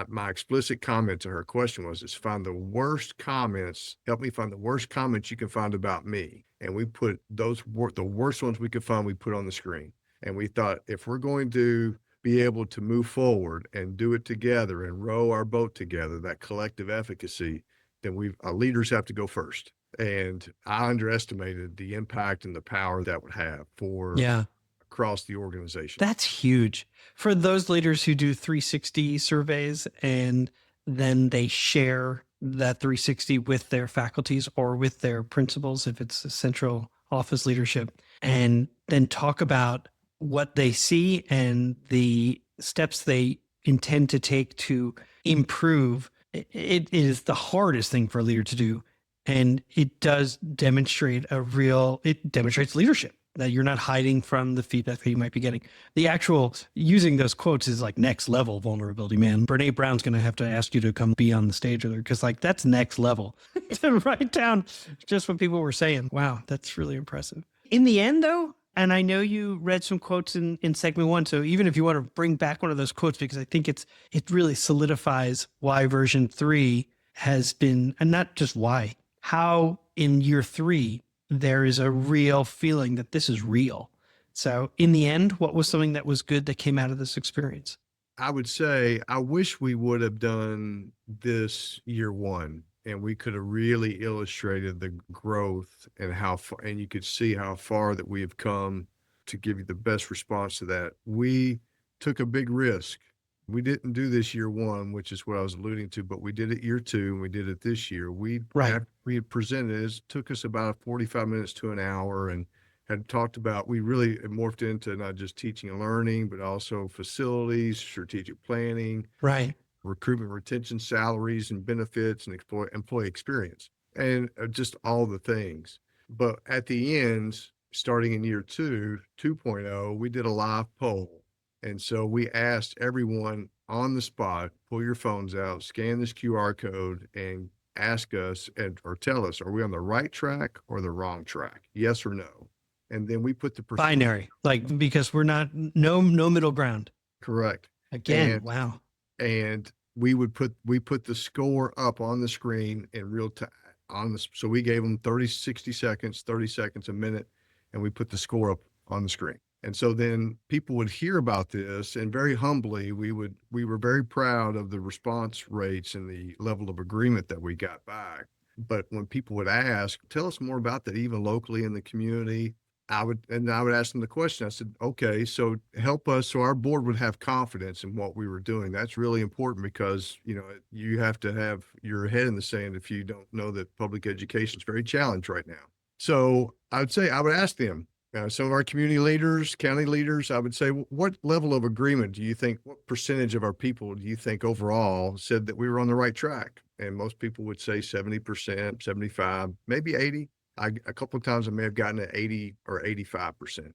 my explicit comment to her question was, find the worst comments, help me find the worst comments you can find about me. And we put the worst ones we could find, we put on the screen. And we thought, if we're going to be able to move forward and do it together and row our boat together, that collective efficacy, then leaders have to go first. And I underestimated the impact and the power that would have for across the organization. That's huge. For those leaders who do 360 surveys and then they share that 360 with their faculties or with their principals, if it's a central office leadership, and then talk about what they see and the steps they intend to take to improve, it is the hardest thing for a leader to do. And it does demonstrate it demonstrates leadership, that you're not hiding from the feedback that you might be getting. The actual using those quotes is like next level vulnerability, man. Brene Brown's going to have to ask you to come be on the stage with her, because like that's next level to write down just what people were saying. Wow, that's really impressive. In the end, though, and I know you read some quotes in segment 1. So even if you want to bring back one of those quotes, because I think it really solidifies why version 3 has been, and not just why, how in year 3, there is a real feeling that this is real. So in the end, what was something that was good that came out of this experience? I would say, I wish we would have done this year 1. And we could have really illustrated the growth and how far, and you could see how far that we have come to give you the best response to that. We took a big risk. We didn't do this year 1, which is what I was alluding to, but we did it year 2 and we did it this year. We had presented, it took us about 45 minutes to an hour, and had talked about, we really morphed into not just teaching and learning, but also facilities, strategic planning. Right. Recruitment, retention, salaries and benefits, and employee experience, and just all the things. But at the end, starting in year 2.0, we did a live poll. And so we asked everyone on the spot, pull your phones out, scan this QR code, and ask us or tell us, are we on the right track or the wrong track? Yes or no? And then we put the binary, like, because we're not, no middle ground. Correct. Again, wow. And we put the score up on the screen in real time so we gave them 30 seconds, a minute, and we put the score up on the screen. And so then people would hear about this, and very humbly, we were very proud of the response rates and the level of agreement that we got back. But when people would ask, tell us more about that, even locally in the community, I would ask them the question. I said, okay, so help us, so our board would have confidence in what we were doing. That's really important, because, you have to have your head in the sand if you don't know that public education is very challenged right now. So I would ask them, some of our community leaders, county leaders, I would say, what level of agreement do you think, what percentage of our people do you think overall said that we were on the right track? And most people would say 70%, 75, maybe 80. A couple of times I may have gotten to 80 or 85%.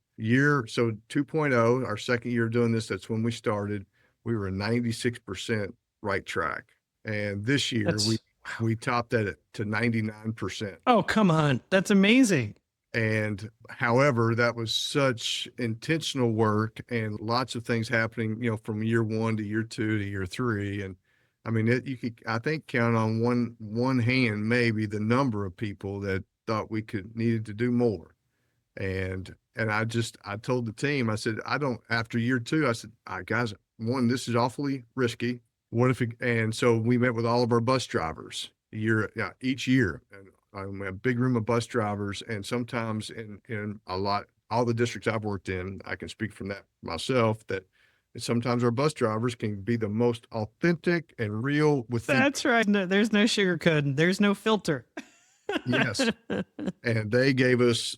So 2.0, our second year doing this, that's when we started, we were 96% right track. And this year we topped that to 99%. Oh, come on. That's amazing. And however, that was such intentional work and lots of things happening, from year 1 to year 2 to year 3. And I mean, you could, I think, count on one hand, maybe, the number of people that thought we needed to do more. And I told the team, I said, after year 2, I said, guys, this is awfully risky. And so we met with all of our bus drivers each year. And we have a big room of bus drivers, and sometimes in all the districts I've worked in, I can speak from that myself, that sometimes our bus drivers can be the most authentic and real within. That's right. No, there's no sugarcoating. There's no filter. Yes. And they gave us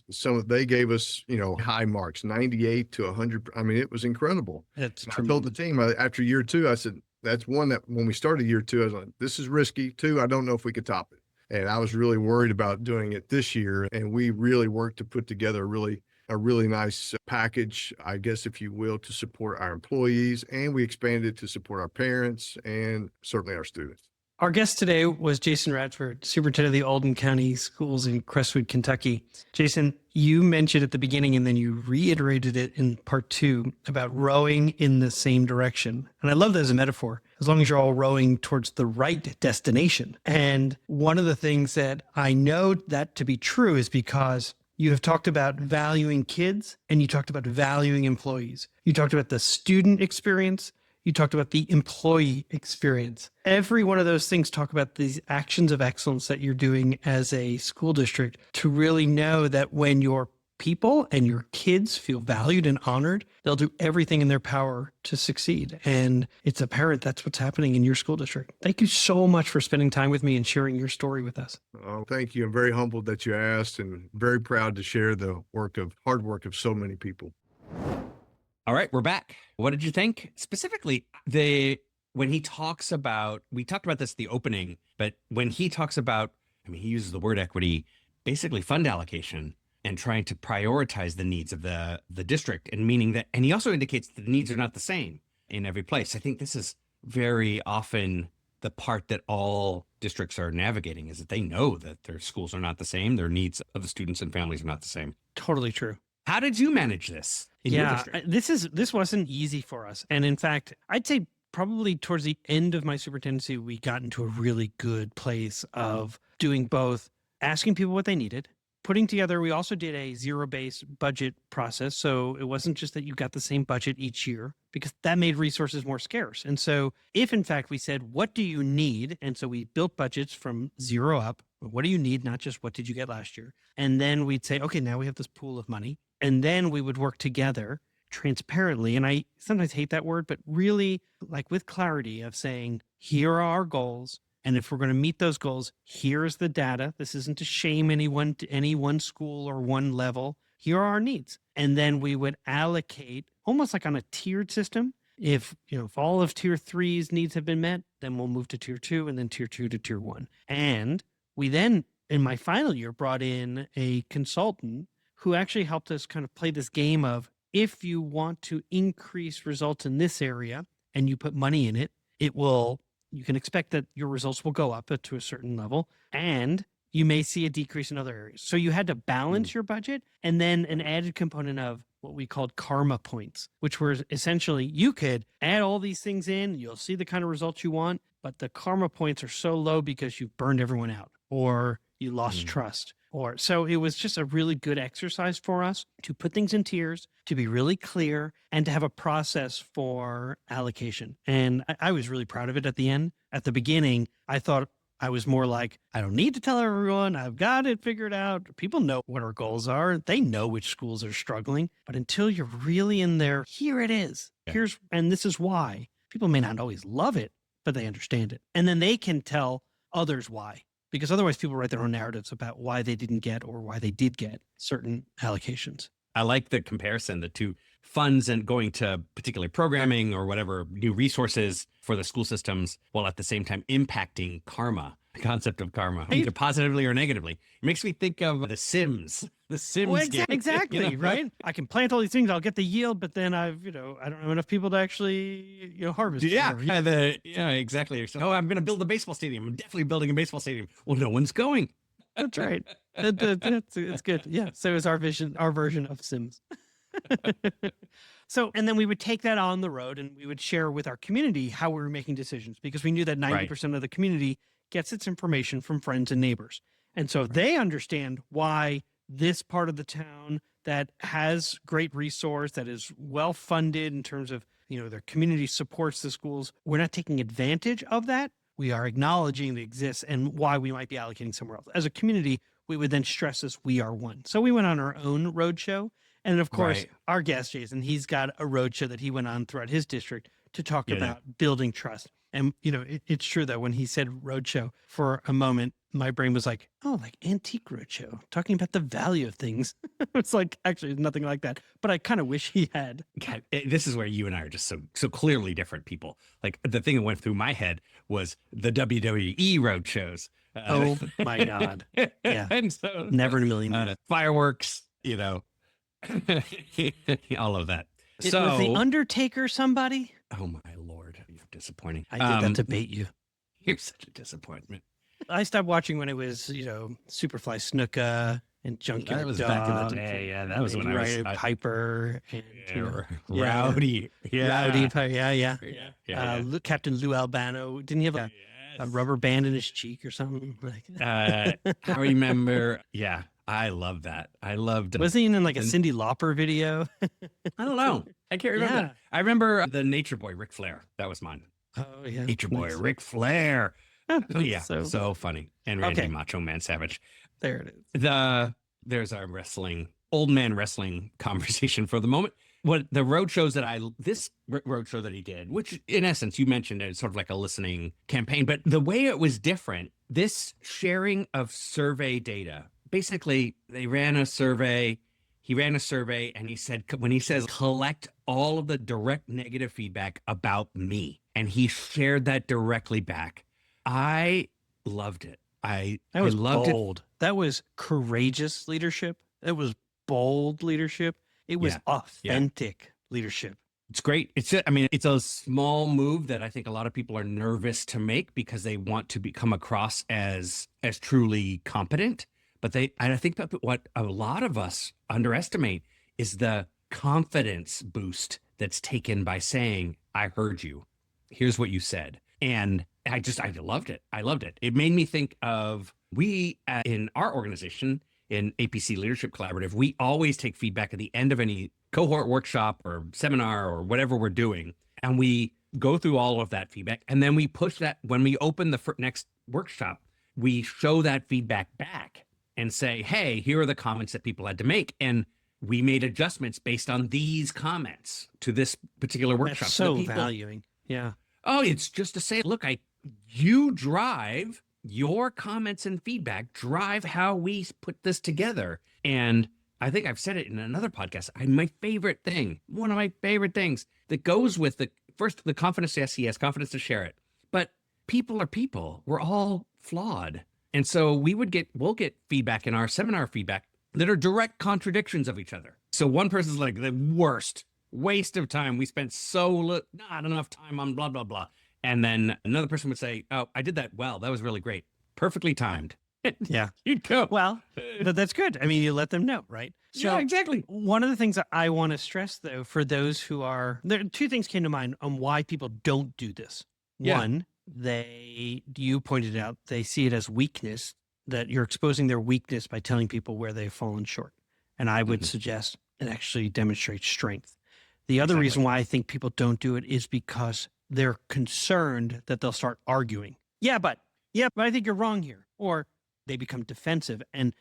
high marks, 98 to 100. I mean, it was incredible. I told the team after year 2, I said, that's one that when we started year 2, I was like, this is risky. 2, I don't know if we could top it. And I was really worried about doing it this year. And we really worked to put together a really a really nice package, I guess, if you will, to support our employees. And we expanded to support our parents and certainly our students. Our guest today was Jason Radford, Superintendent of the Oldham County Schools in Crestwood, Kentucky. Jason, you mentioned at the beginning and then you reiterated it in part 2 about rowing in the same direction. And I love that as a metaphor, as long as you're all rowing towards the right destination. And one of the things that I know that to be true is because you have talked about valuing kids and you talked about valuing employees. You talked about the student experience. You talked about the employee experience. Every one of those things talk about these actions of excellence that you're doing as a school district to really know that when your people and your kids feel valued and honored, they'll do everything in their power to succeed. And it's apparent that's what's happening in your school district. Thank you so much for spending time with me and sharing your story with us. Oh, thank you. I'm very humbled that you asked and very proud to share the hard work of so many people. All right, we're back. What did you think? Specifically, when he talks about, we talked about this at the opening, but when he talks about, he uses the word equity, basically fund allocation and trying to prioritize the needs of the district, and meaning that, and he also indicates that the needs are not the same in every place. I think this is very often the part that all districts are navigating, is that they know that their schools are not the same. Their needs of the students and families are not the same. Totally true. How did you manage this in your district? This wasn't easy for us. And in fact, I'd say probably towards the end of my superintendency, we got into a really good place of doing both asking people what they needed, putting together, we also did a zero-based budget process. So it wasn't just that you got the same budget each year, because that made resources more scarce. And so if in fact we said, what do you need? And so we built budgets from 0 up. What do you need? Not just what did you get last year? And then we'd say, okay, now we have this pool of money. And then we would work together transparently. And I sometimes hate that word, but really like with clarity of saying, here are our goals. And if we're going to meet those goals, here's the data. This isn't to shame anyone to any one school or one level. Here are our needs. And then we would allocate almost like on a tiered system. If all of tier 3's needs have been met, then we'll move to tier 2 and then tier 2 to tier 1. And we then, in my final year, brought in a consultant who actually helped us kind of play this game of, if you want to increase results in this area and you put money in it, you can expect that your results will go up to a certain level, and you may see a decrease in other areas. So you had to balance your budget, and then an added component of what we called karma points, which were essentially you could add all these things in, you'll see the kind of results you want, but the karma points are so low because you've burned everyone out or you lost trust. So it was just a really good exercise for us to put things in tiers, to be really clear, and to have a process for allocation. And I was really proud of it at the end. At the beginning, I thought I was more like, I don't need to tell everyone. I've got it figured out. People know what our goals are. They know which schools are struggling. But until you're really in there, here it is. Yeah. And this is why. People may not always love it, but they understand it. And then they can tell others why. Because otherwise people write their own narratives about why they didn't get or why they did get certain allocations. I like the comparison, the two funds and going to particular programming or whatever new resources for the school systems, while at the same time impacting karma, the concept of karma, either positively or negatively. It makes me think of The Sims. The Sims game. Exactly, right? I can plant all these things, I'll get the yield, but then I don't have enough people to actually, harvest. Yeah, exactly. So, I'm going to build a baseball stadium. I'm definitely building a baseball stadium. Well, no one's going. That's right. It's good. Yeah. So it's our version of Sims. And then we would take that on the road and we would share with our community how we were making decisions, because we knew that 90% of the community gets its information from friends and neighbors. And so they understand why this part of the town that has great resource, that is well funded in terms of, their community supports the schools. We're not taking advantage of that. We are acknowledging it exists and why we might be allocating somewhere else. As a community, we would then stress this, we are one. So we went on our own roadshow. And of course, our guest, Jason, he's got a roadshow that he went on throughout his district to talk about building trust. And, it's true that when he said roadshow, for a moment, my brain was like, oh, like antique roadshow, talking about the value of things. It's like, actually, nothing like that. But I kind of wish he had. God, this is where you and I are just so clearly different people. Like, the thing that went through my head was the WWE roadshows. Oh, my God. Yeah. And so, never in a million years. Fireworks, All of that. Was the Undertaker somebody? Oh my Lord, you're disappointing. I did that to bait you. You're such a disappointment. I stopped watching when it was, Superfly Snuka and Junkyard That was Dog. back in the day. Yeah, that was when Piper and Rowdy. Rowdy Piper. Yeah. Captain Lou Albano. Didn't he have a rubber band in his cheek or something? I remember. Yeah, I love that. I loved. Was he in like a Cyndi Lauper video? I don't know. I can't remember. Yeah. That. I remember the Nature Boy, Ric Flair. That was mine. Oh yeah, Nature Boy, Ric Flair. Oh yeah, so funny. And Randy Macho Man Savage. There it is. There's our old man wrestling conversation for the moment. What the roadshows this roadshow that he did, which in essence you mentioned it's sort of like a listening campaign, but the way it was different, this sharing of survey data, basically they ran a survey, he ran a survey and he said, when he says collect all of the direct negative feedback about me, and he shared that directly back. I loved it. I loved bold. That was courageous leadership. It was bold leadership. It was authentic leadership. It's great. It's a small move that I think a lot of people are nervous to make because they want to come across as truly competent. But I think that what a lot of us underestimate is the confidence boost that's taken by saying, I heard you. Here's what you said. And I loved it. I loved it. It made me think of in our organization, in APC Leadership Collaborative, we always take feedback at the end of any cohort workshop or seminar or whatever we're doing. And we go through all of that feedback. And then we push that when we open the next workshop, we show that feedback back and say, hey, here are the comments that people had to make. And we made adjustments based on these comments to this particular workshop. That's so valuing. Yeah. Oh, it's just to say, look, you drive your comments and feedback, drive how we put this together. And I think I've said it in another podcast. One of my favorite things that goes with the confidence, yes, he has confidence to share it. But people are people. We're all flawed. And so we'll get feedback in our seminar feedback that are direct contradictions of each other. So one person's like, the worst waste of time. We spent not enough time on blah, blah, blah. And then another person would say, oh, I did that well. That was really great. Perfectly timed. Yeah. You'd go. Well, but that's good. I mean, you let them know, right? So, yeah, exactly. One of the things that I want to stress, though, for those there two things came to mind on why people don't do this. Yeah. One, you pointed out, they see it as weakness, that you're exposing their weakness by telling people where they've fallen short. And I would suggest it actually demonstrates strength. The other reason why I think people don't do it is because they're concerned that they'll start arguing. But I think you're wrong here. Or they become defensive. And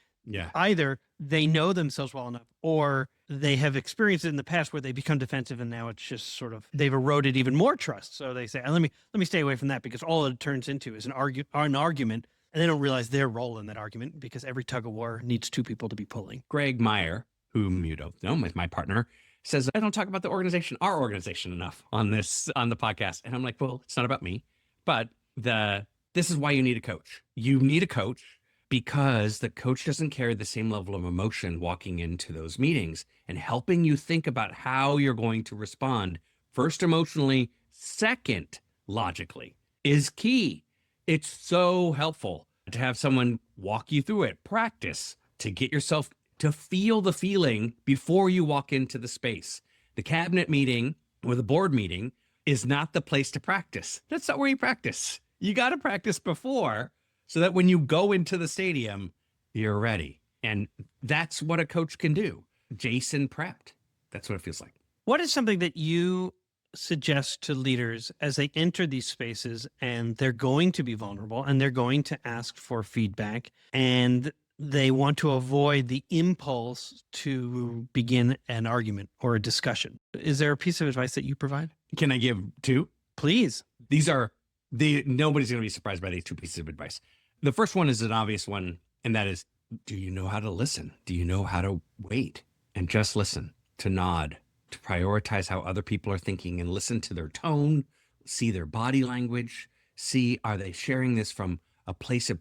either they know themselves well enough or they have experienced it in the past where they become defensive and now it's just sort of, they've eroded even more trust. So they say, let me stay away from that, because all it turns into is an argument. And they don't realize their role in that argument, because every tug of war needs two people to be pulling. Greg Meyer, whom you don't know, is my partner, says, I don't talk about our organization enough on the podcast. And I'm like, well, it's not about me, but this is why you need a coach. You need a coach because the coach doesn't carry the same level of emotion walking into those meetings, and helping you think about how you're going to respond, first emotionally, second logically, is key. It's so helpful to have someone walk you through it, practice, to get yourself to feel the feeling before you walk into the space. The cabinet meeting or the board meeting is not the place to practice. That's not where you practice. You got to practice before, so that when you go into the stadium, you're ready. And that's what a coach can do. Jason prepped. That's what it feels like. What is something that you suggest to leaders as they enter these spaces and they're going to be vulnerable and they're going to ask for feedback and they want to avoid the impulse to begin an argument or a discussion? Is there a piece of advice that you provide? Can I give two? Please. Nobody's going to be surprised by these two pieces of advice. The first one is an obvious one, and that is, do you know how to listen? Do you know how to wait and just listen, to nod, to prioritize how other people are thinking and listen to their tone, see their body language, see, are they sharing this from a place of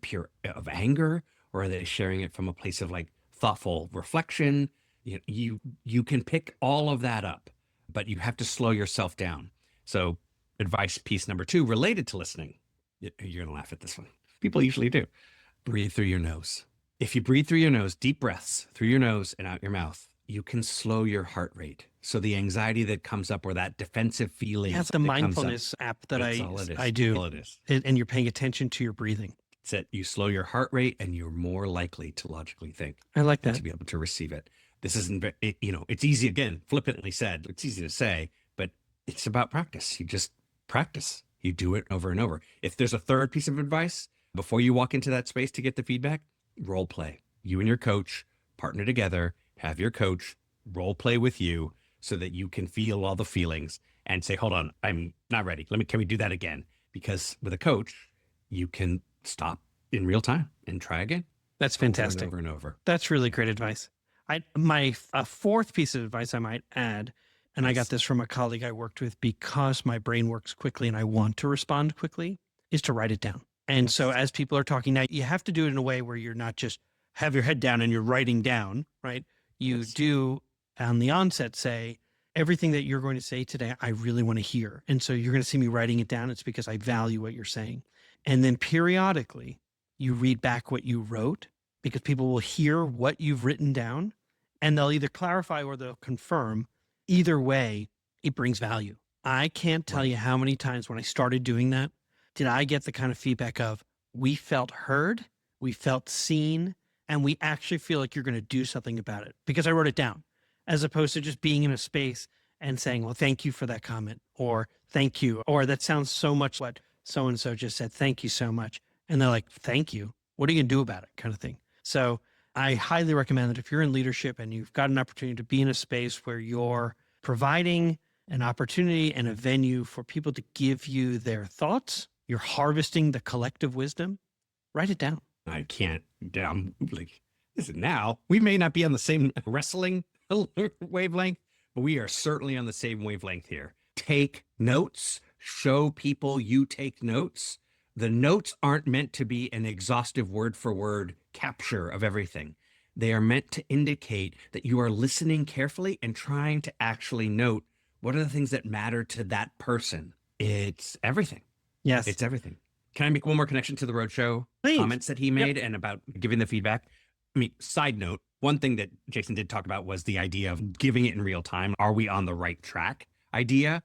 anger, or are they sharing it from a place of like thoughtful reflection? You can pick all of that up, but you have to slow yourself down. So advice piece number 2 related to listening. You're going to laugh at this one. People usually do. Breathe through your nose. If you breathe through your nose, deep breaths through your nose and out your mouth, you can slow your heart rate. So the anxiety that comes up or that defensive feeling. That's the mindfulness app that I do. All it is. And you're paying attention to your breathing. It's that you slow your heart rate and you're more likely to logically think. I like that. To be able to receive it. This isn't, it's easy, again, flippantly said, it's easy to say, but it's about practice. You just practice. You do it over and over. If there's a third piece of advice, before you walk into that space to get the feedback, role play. You and your coach partner together, have your coach role play with you so that you can feel all the feelings and say, hold on, I'm not ready. Can we do that again? Because with a coach, you can stop in real time and try again. That's fantastic. Over and over. That's really great advice. My fourth piece of advice I might add, and I got this from a colleague I worked with because my brain works quickly and I want to respond quickly, is to write it down. And so as people are talking now, you have to do it in a way where you're not just have your head down and you're writing down, right? You do on the onset say, everything that you're going to say today, I really want to hear. And so you're going to see me writing it down. It's because I value what you're saying. And then periodically you read back what you wrote, because people will hear what you've written down and they'll either clarify or they'll confirm. Either way, it brings value. I can't tell you how many times when I started doing that, did I get the kind of feedback of, we felt heard, we felt seen, and we actually feel like you're going to do something about it because I wrote it down, as opposed to just being in a space and saying, well, thank you for that comment, or thank you, or that sounds so much what so-and-so just said, thank you so much. And they're like, thank you. What are you going to do about it? Kind of thing. So I highly recommend that if you're in leadership and you've got an opportunity to be in a space where you're providing an opportunity and a venue for people to give you their thoughts, you're harvesting the collective wisdom, write it down. I can't, I'm like, listen, now we may not be on the same wrestling wavelength, but we are certainly on the same wavelength here. Take notes, show people you take notes. The notes aren't meant to be an exhaustive word for word capture of everything. They are meant to indicate that you are listening carefully and trying to actually note what are the things that matter to that person. It's everything. Yes. It's everything. Can I make one more connection to the Roadshow comments that he made and about giving the feedback? I mean, side note, one thing that Jason did talk about was the idea of giving it in real time. Are we on the right track idea?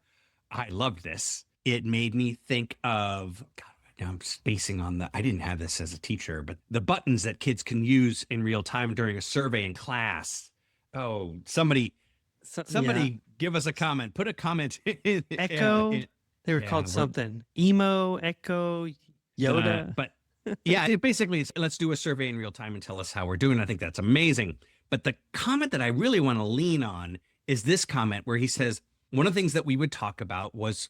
I loved this. It made me think of, God, now I'm spacing on I didn't have this as a teacher, but the buttons that kids can use in real time during a survey in class. Oh, somebody give us a comment. Put a comment. Echo. They were called something. Emo, Echo, Yoda. But yeah, it basically is, let's do a survey in real time and tell us how we're doing. I think that's amazing. But the comment that I really want to lean on is this comment where he says, one of the things that we would talk about was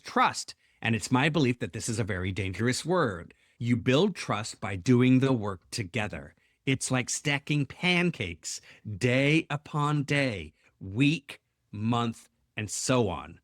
trust. And it's my belief that this is a very dangerous word. You build trust by doing the work together. It's like stacking pancakes day upon day, week, month, and so on.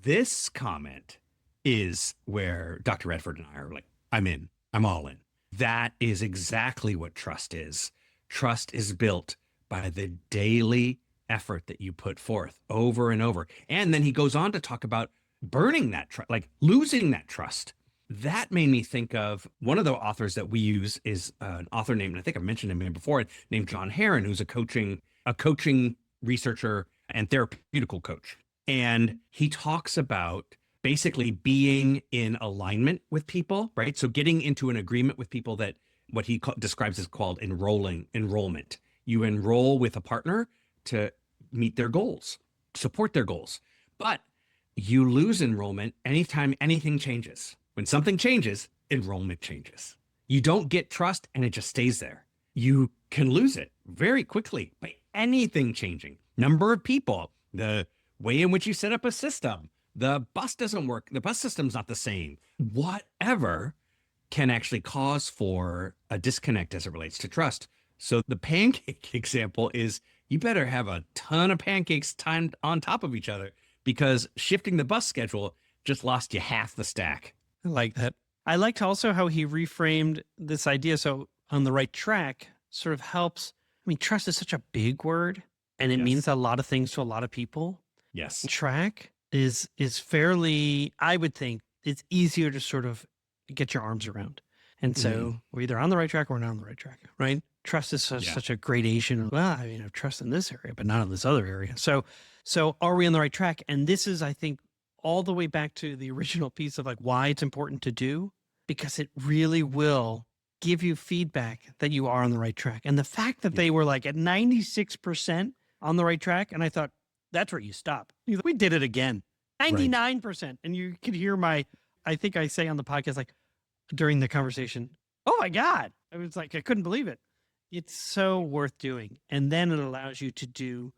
This comment is where Dr. Radford and I are like, I'm in. I'm all in. That is exactly what trust is. Trust is built by the daily effort that you put forth over and over. And then he goes on to talk about burning that trust, like losing that trust. That made me think of one of the authors that we use is an author named, I think I mentioned him before, named John Heron, who's a coaching researcher and therapeutical coach. And he talks about basically being in alignment with people, right? So getting into an agreement with people that what he describes as called enrollment. You enroll with a partner to meet their goals, support their goals. But you lose enrollment anytime anything changes. When something changes, enrollment changes. You don't get trust and it just stays there. You can lose it very quickly by anything changing. Number of people, the way in which you set up a system, the bus doesn't work, the bus system's not the same. Whatever can actually cause for a disconnect as it relates to trust. So the pancake example is you better have a ton of pancakes timed on top of each other because shifting the bus schedule just lost you half the stack. I like that. I liked also how he reframed this idea. So on the right track sort of helps. I mean, trust is such a big word. and it Yes. means a lot of things to a lot of people. Yes. Track is fairly, I would think, it's easier to sort of get your arms around. And so we're either on the right track or we're not on the right track, right? Trust is such a gradation. Well, I mean, I trust in this area, but not in this other area. So are we on the right track? And this is, I think, all the way back to the original piece of like why it's important to do, because it really will give you feedback that you are on the right track. And the fact that they were like at 96% on the right track, and I thought, that's where you stop. We did it again. 99%. And you could hear I think I say on the podcast, like during the conversation, oh my God. I was like, I couldn't believe it. It's so worth doing. And then it allows you to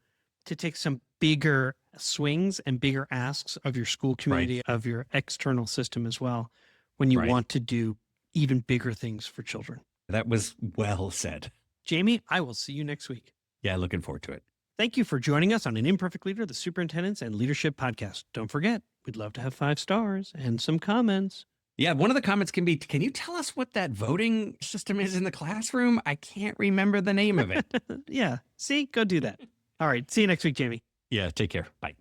take some bigger swings and bigger asks of your school community, of your external system as well, when you want to do even bigger things for children. That was well said. Jamie, I will see you next week. Yeah, looking forward to it. Thank you for joining us on An Imperfect Leader, the Superintendents and Leadership Podcast. Don't forget, we'd love to have 5 stars and some comments. Yeah, one of the comments can be, can you tell us what that voting system is in the classroom? I can't remember the name of it. Yeah, see, go do that. All right, see you next week, Jamie. Yeah, take care. Bye.